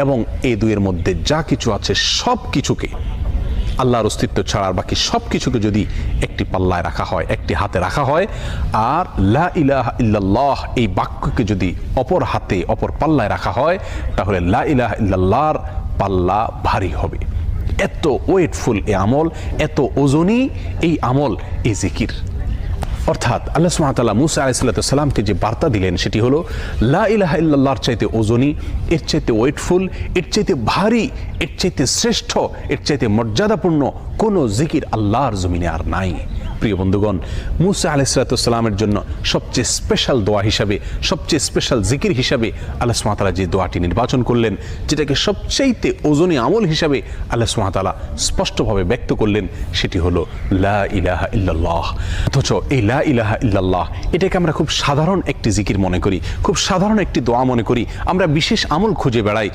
এবং এই দুইয়ের মধ্যে যা কিছু আছে সব কিছুকে, আল্লাহর অস্তিত্ব ছাড়া আর বাকি সব কিছুকে যদি একটি পাল্লায় রাখা হয়, একটি হাতে রাখা হয়, আর লা ইলাহা ইল্লাল্লাহ এই বাক্যকে যদি অপর হাতে অপর পাল্লায় রাখা হয়, তাহলে লা ইলাহা ইল্লাল্লাহর পাল্লা ভারী হবে। এত ওয়েটফুল এই আমল, এত ওজনী এই আমল, এই জিকির। অর্থাৎ আল্লাহ সুবহানাহু ওয়া তাআলা মুসা আলাইহিস সালামকে যে বার্তা দিলেন সেটি হলো লা ইলাহা ইল্লাল্লাহর চাইতে ওজনী, এর চাইতে ওয়েটফুল, এর চাইতে ভারী, এর চাইতে শ্রেষ্ঠ, এর চাইতে মর্যাদাপূর্ণ কোনো জিকির আল্লাহর জমিনে আর নাই। প্রিয় বন্ধুগণ, মুসা আলাইহিস সালামের জন্য সবচেয়ে স্পেশাল দোয়া হিসাবে, সবচেয়ে স্পেশাল জিকির হিসাবে আল্লাহ সুবহানাহু ওয়া তাআলা যে দোয়াটি নির্বাচন করলেন, যেটাকে সবচাইতে ওজনী আমল হিসাবে আল্লাহ সুবহানাহু ওয়া তাআলা স্পষ্টভাবে ব্যক্ত করলেন, সেটি হলো লা ইলাহা ইল্লাল্লাহ। অথচ এই লা ইলাহা ইল্লাল্লাহ এটাকে আমরা খুব সাধারণ একটি জিকির মনে করি, খুব সাধারণ একটি দোয়া মনে করি, আমরা বিশেষ আমল খুঁজে বেড়াই।